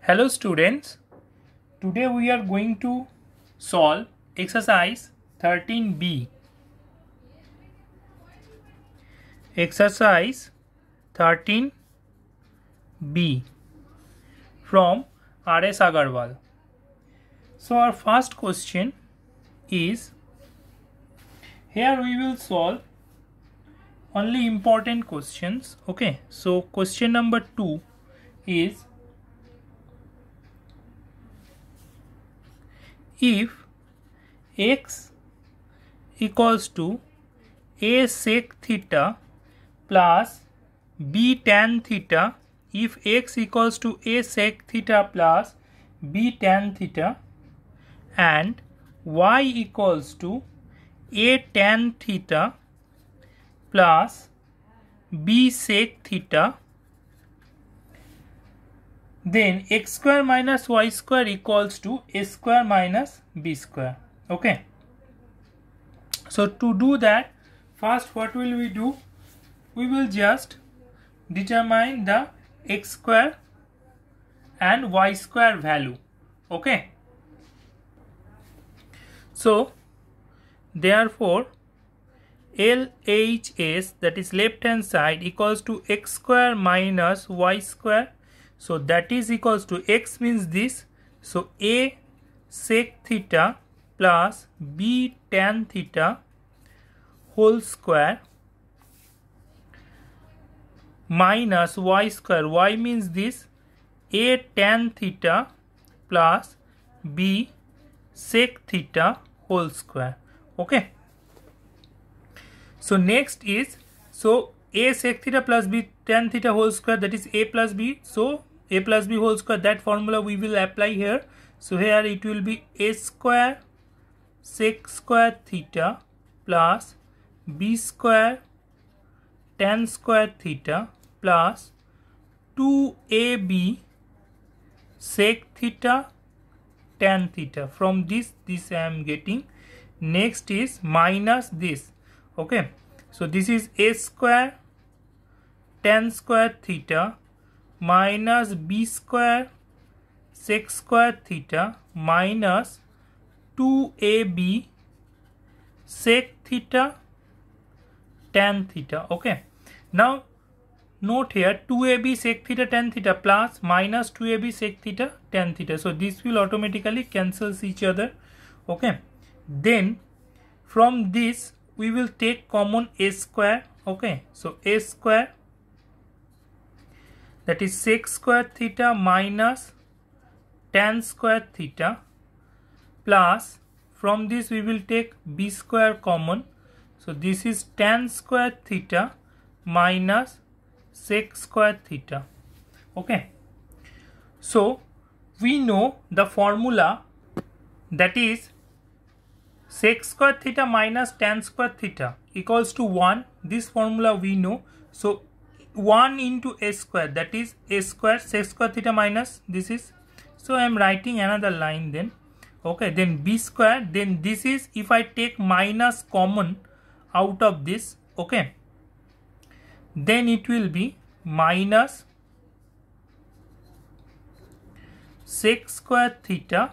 Hello students, today we are going to solve exercise 13b. Exercise 13b from R.S. Agarwal. So our first question is, here we will solve only important questions. Okay, so question number 2 is, if x equals to a sec theta plus b tan theta, if x equals to a sec theta plus b tan theta and y equals to a tan theta plus b sec theta, then x square minus y square equals to a square minus b square. Okay, so to do that, first what will we do? We will just determine the x square and y square value. Okay, so therefore LHS, that is left hand side, equals to x square minus y square. So that is equals to, x means this, so a sec theta plus b tan theta whole square minus y square, y means this, a tan theta plus b sec theta whole square. Okay, so next is, so a sec theta plus b tan theta whole square, that is a plus b, so a plus b whole square, that formula we will apply here. So here it will be a square sec square theta plus b square tan square theta plus 2ab sec theta tan theta. From this I am getting. Next is minus this. Okay, so this is a square tan square theta minus b square sec square theta minus 2ab sec theta tan theta. Okay, now note here 2ab sec theta tan theta plus minus 2ab sec theta tan theta. So this will automatically cancels each other. Okay, then from this we will take common a square. Okay, so a square, that is sec square theta minus tan square theta plus, from this we will take b square common. So this is tan square theta minus sec square theta. Okay, so we know the formula, that is sec square theta minus tan square theta equals to 1. This formula we know. So 1 into a square, that is a square sec square theta minus this is, so I am writing another line then. Okay, then b square, then this is, if I take minus common out of this, okay, then it will be minus sec square theta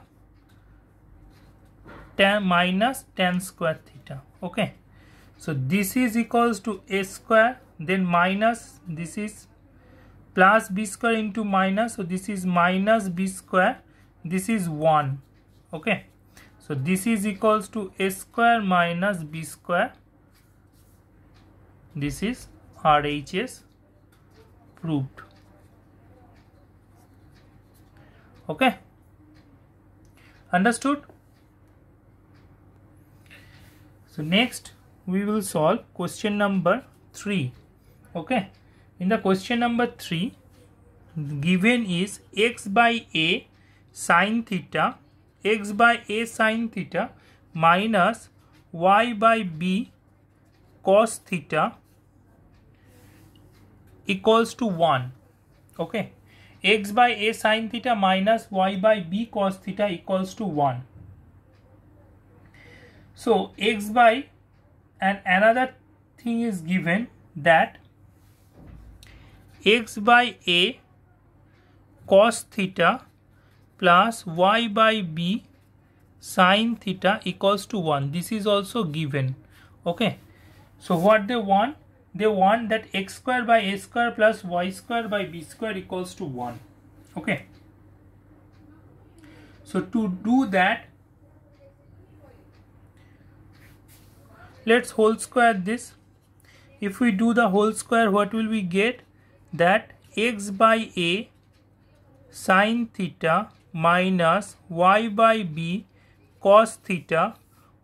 tan minus tan square theta. Okay, so this is equals to a square, then minus this is plus b square into minus, so this is minus b square, this is 1. Okay, so this is equals to a square minus b square. This is RHS proved. Okay, understood? So next we will solve question number 3. Okay, in the question number 3, given is x by a sin theta, x by a sin theta minus y by b cos theta equals to 1. Okay, x by a sin theta minus y by b cos theta equals to 1. So x by, and another thing is given, that x by a cos theta plus y by b sin theta equals to 1. This is also given. Okay, so what they want that x square by a square plus y square by b square equals to 1. Okay, so to do that, let's whole square this. If we do the whole square, what will we get? That x by a sin theta minus y by b cos theta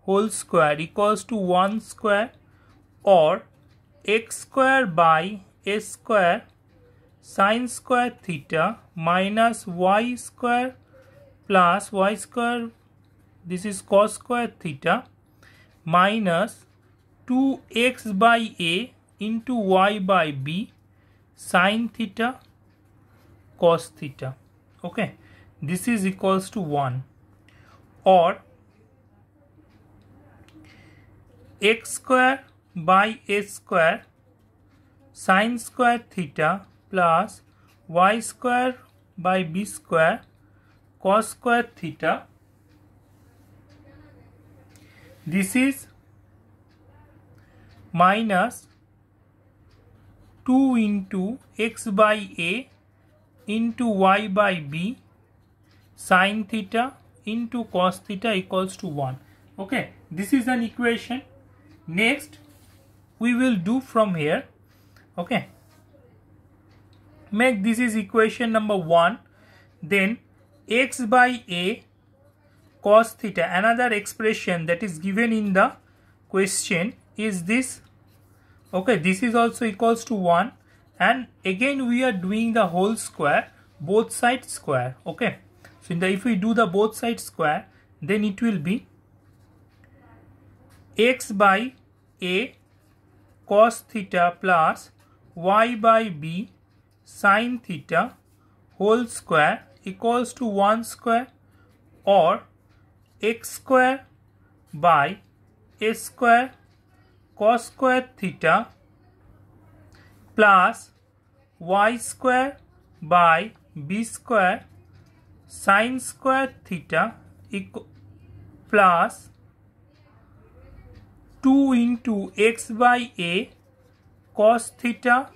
whole square equals to 1 square, or x square by a square sin square theta minus y square plus y square, this is cos square theta, minus 2x by a into y by b sin theta cos theta. Okay, this is equals to 1, or x square by a square sin square theta plus y square by b square cos square theta. This is minus 2 into x by a into y by b sin theta into cos theta equals to 1. Okay, this is an equation. Next we will do from here. Okay, make this is equation number 1. Then x by a cos theta, another expression that is given in the question is this. Okay, this is also equals to 1, and again we are doing the whole square, both sides square. Okay, so if we do the both sides square, then it will be x by a cos theta plus y by b sin theta whole square equals to 1 square, or x square by a square cos square theta plus y square by b square sin square theta plus 2 into x by a cos theta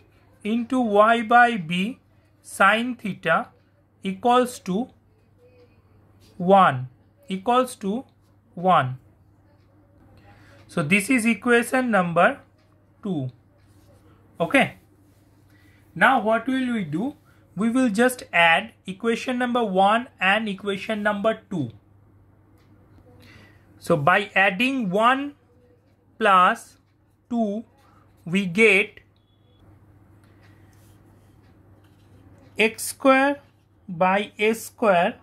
into y by b sin theta equals to 1. So this is equation number 2. Okay, now what will we do? We will just add equation number 1 and equation number 2. So by adding 1 plus 2, we get x square by a square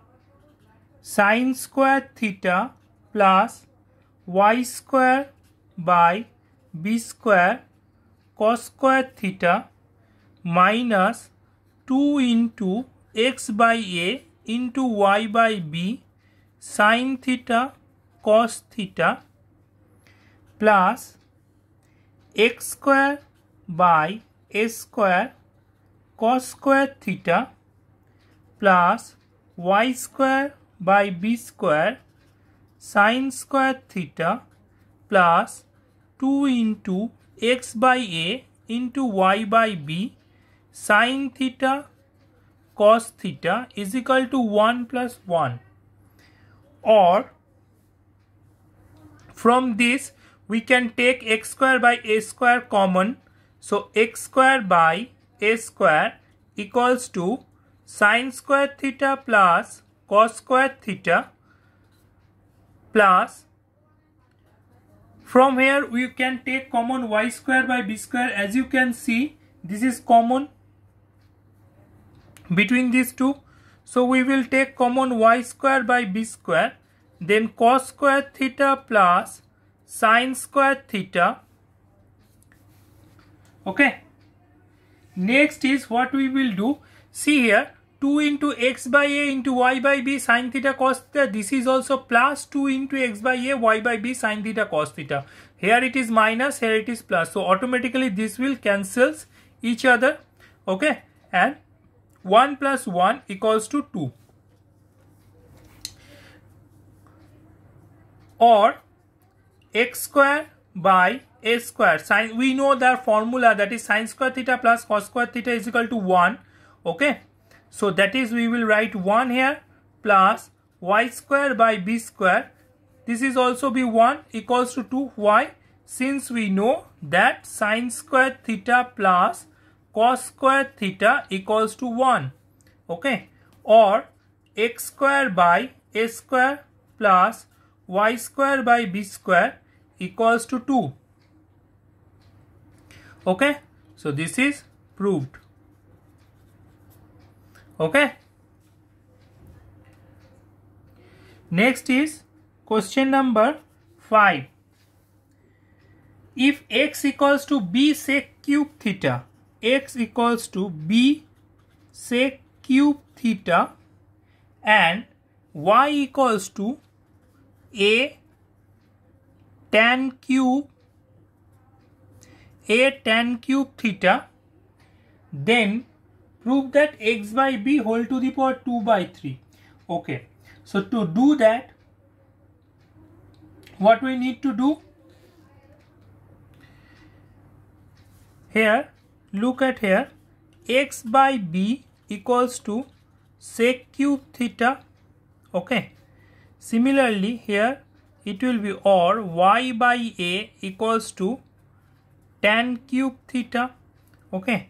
sin square theta plus y square by b square cos square theta minus 2 into x by a into y by b sin theta cos theta plus x square by a square cos square theta plus y square by b square sin square theta plus 2 into x by a into y by b sin theta cos theta is equal to 1 plus 1. Or from this we can take x square by a square common. So x square by a square equals to sin square theta plus cos square theta, plus from here we can take common y square by b square. As you can see, this is common between these two, so we will take common y square by b square, then cos square theta plus sin square theta. Okay, next is what we will do. See here, 2 into x by a into y by b sin theta cos theta, this is also plus 2 into x by a y by b sin theta cos theta. Here it is minus, here it is plus, so automatically this will cancels each other. Okay, and 1 plus 1 equals to 2. or x square by a square. Sin, we know the formula, that is sin square theta plus cos square theta is equal to 1. Okay, so that is we will write 1 here plus y square by b square. This is also be 1 equals to 2. Why? Since we know that sin square theta plus cos square theta equals to 1. Okay, or x square by a square plus y square by b square equals to 2. Okay, so this is proved. Okay, next is question number 5. If x equals to b sec cube theta, x equals to b sec cube theta and y equals to a tan cube theta, then prove that x by b whole to the power 2 by 3. Okay, so to do that, what we need to do here, look at here, x by b equals to sec cube theta. Okay, similarly here it will be or y by a equals to tan cube theta. Okay,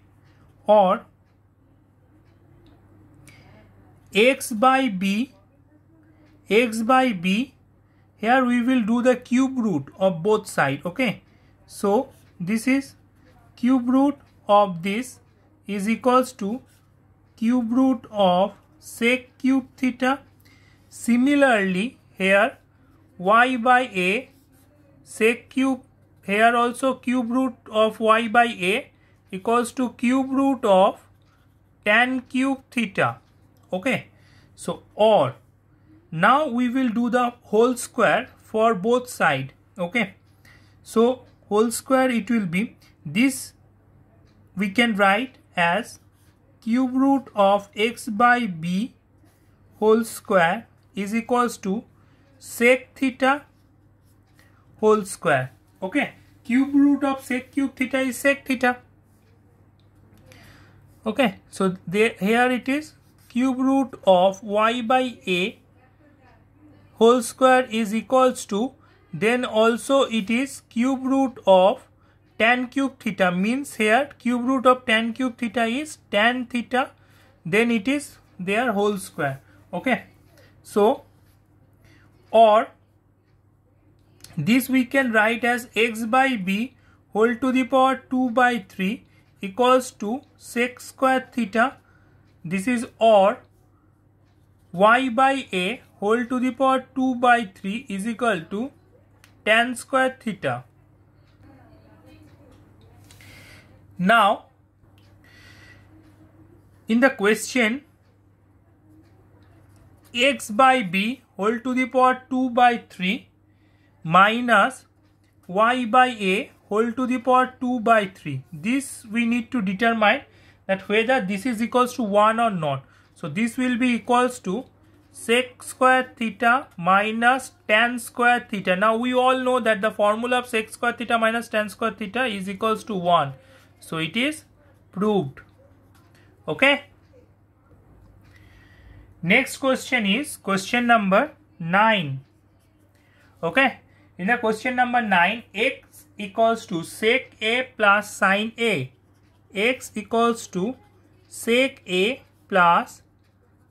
or x by b, here we will do the cube root of both sides. Okay, so this is cube root of this is equals to cube root of sec cube theta. Similarly here y by a sec cube, here also cube root of y by a equals to cube root of tan cube theta. Okay, so or now we will do the whole square for both sides. Okay, so whole square it will be this, we can write as cube root of x by b whole square is equals to sec theta whole square. Okay, cube root of sec cube theta is sec theta. Okay, so there, here it is cube root of y by a whole square is equals to, then also it is cube root of tan cube theta, means here cube root of tan cube theta is tan theta, then it is their whole square. Okay, so or this we can write as x by b whole to the power 2 by 3 equals to sec square theta. This is or y by a whole to the power 2 by 3 is equal to tan square theta. Now in the question, x by b whole to the power 2 by 3 minus y by a whole to the power 2 by 3. This we need to determine that whether this is equals to 1 or not. So this will be equals to sec square theta minus tan square theta. Now we all know that the formula of sec square theta minus tan square theta is equals to 1. So it is proved. Okay. Next question is question number 9. Okay. In the question number 9, x equals to sec a plus sin a. X equals to sec a plus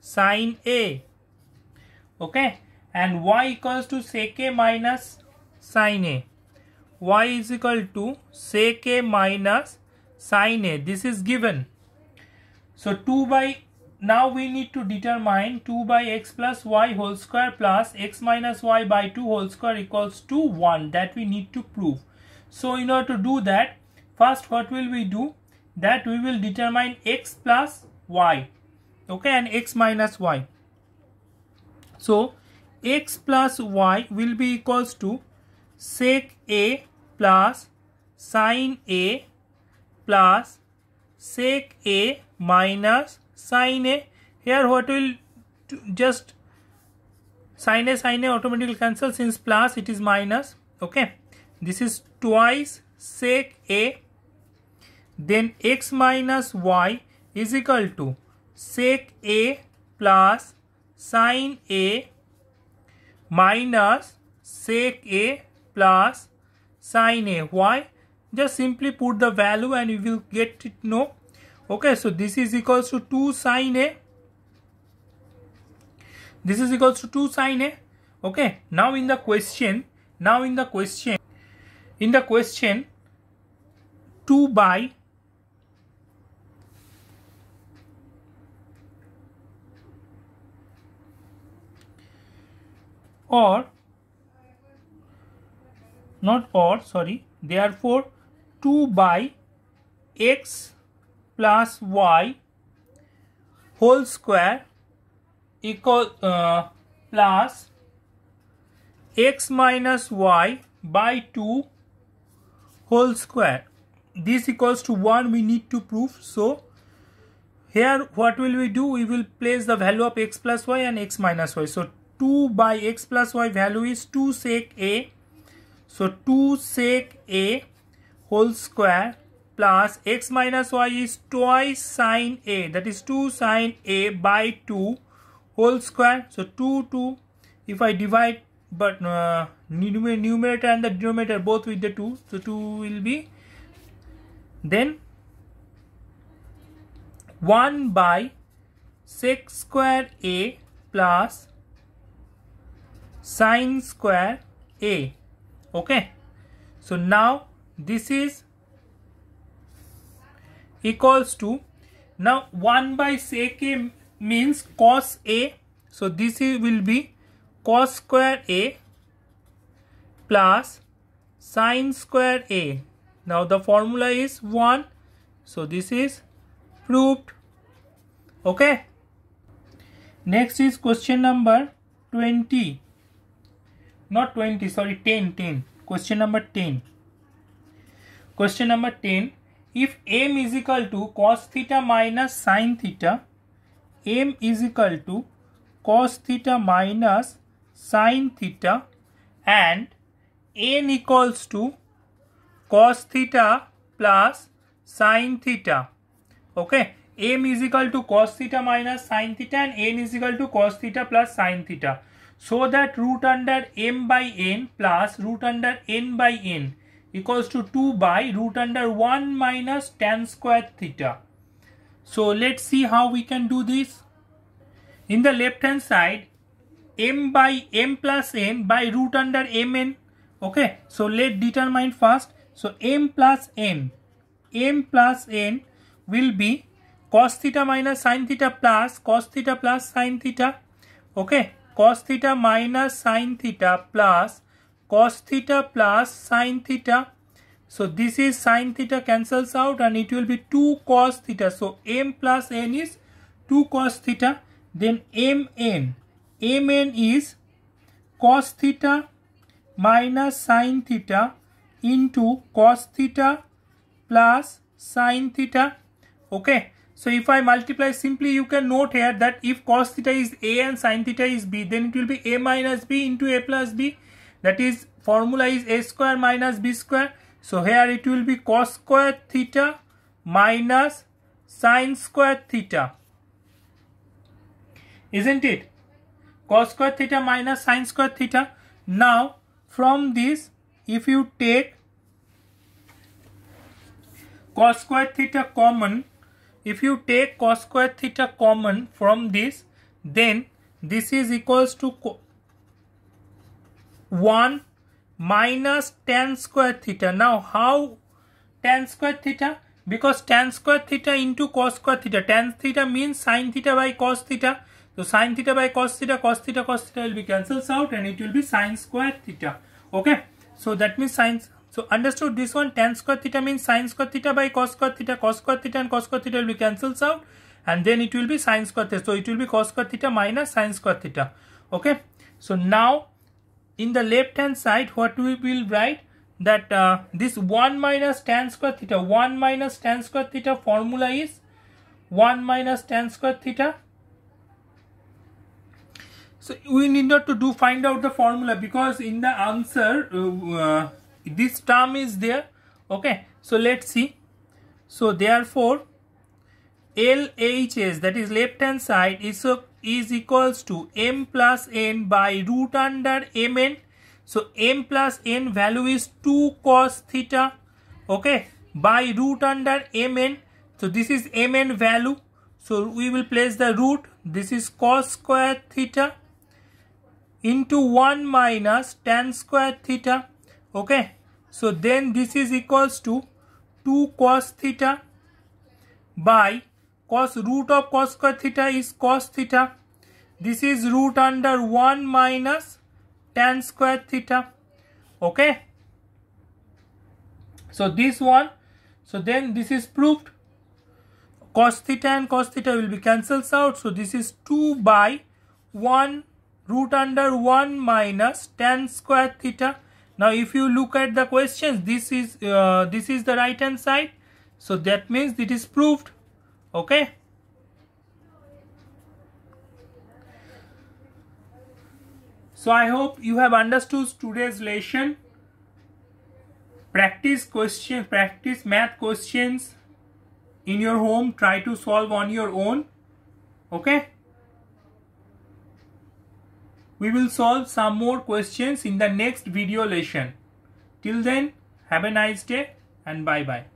sin a. Okay. And y equals to sec a minus sin a. Y is equal to sec a minus sin a. This is given. So 2 by, now we need to determine 2 by x plus y whole square plus x minus y by 2 whole square equals to 1. That we need to prove. So in order to do that, first what will we do? That we will determine x plus y. Okay, and x minus y. So x plus y will be equals to sec a plus sin a plus sec a minus sin a. Here what will just Sin A automatically cancel, since plus it is minus. Okay, this is twice sec A, then x minus y is equal to sec A plus sin A minus sec A plus sin A. Why? Just simply put the value and you will get it. No. Okay, so this is equals to 2 sin A. This is equals to 2 sin A. Okay, now in the question 2 by therefore 2 by x plus y whole square equal plus x minus y by 2 whole square. This equals to 1 we need to prove. So here what will we do? We will place the value of x plus y and x minus y. So 2 by x plus y value is 2 sec A. So 2 sec A whole square plus x minus y is twice sin A, that is 2 sin A by 2 whole square. So 2, if I divide but numerator and the denominator both with the 2, so 2 will be, then 1 by sec square A plus sin square A. Okay, so now this is equals to, now 1 by sec A means cos A, so this will be cos square A plus sin square A. Now the formula is 1, so this is proved. Okay, next is question number 20, not 20, sorry, 10. Question number 10. Question number 10. If m is equal to cos theta minus sin theta, m is equal to cos theta minus sin theta, and n equals to cos theta plus sin theta. Okay, m is equal to cos theta minus sin theta and n is equal to cos theta plus sin theta. So that root under m by n plus root under n by n equals to 2 by root under 1 minus tan square theta. So let's see how we can do this. In the left hand side, m by m plus n by root under mn. Okay, so let's determine first. So m plus n will be cos theta minus sin theta plus cos theta plus sin theta. Okay, cos theta minus sin theta plus cos theta plus sin theta. So this is sin theta cancels out and it will be 2 cos theta. So m plus n is 2 cos theta. Then mn is cos theta minus sin theta into cos theta plus sin theta. Okay, so if I multiply, simply you can note here that if cos theta is a and sin theta is b, then it will be a minus b into a plus b. That is, formula is a square minus b square. So here it will be cos square theta minus sin square theta, isn't it? Cos square theta minus sin square theta. Now from this, if you take cos square theta common, from this, then this is equals to 1 minus tan square theta. Now how tan square theta? Because tan square theta into cos square theta. Tan theta means sin theta by cos theta. So sin theta by cos theta will be cancels out and it will be sin square theta. Okay, so that means sin. So understood this one? Tan square theta means sin square theta by cos square theta. Cos square theta and cos square theta will be cancels out and then it will be sin square theta. So it will be cos square theta minus sin square theta. Okay, so now in the left hand side, what we will write, that this 1 minus tan square theta, formula is 1 minus tan square theta. So we need not to find out the formula, because in the answer this term is there. Okay, so let's see. So therefore LHS, that is left hand side, is equals to m plus n by root under mn. So m plus n value is 2 cos theta, okay, by root under mn. So this is mn value, so we will place the root. This is cos square theta into 1 minus tan square theta, okay. So then this is equals to 2 cos theta by cos root of cos square theta is cos theta. This is root under 1 minus tan square theta, okay. So this one, so then this is proved. Cos theta and cos theta will be cancelled out. So this is 2 by 1 root under 1 minus tan square theta. Now if you look at the questions, this is the right hand side. So that means it is proved, okay. So I hope you have understood today's lesson. Practice math questions in your home. Try to solve on your own, okay. We will solve some more questions in the next video lesson. Till then, have a nice day and bye bye.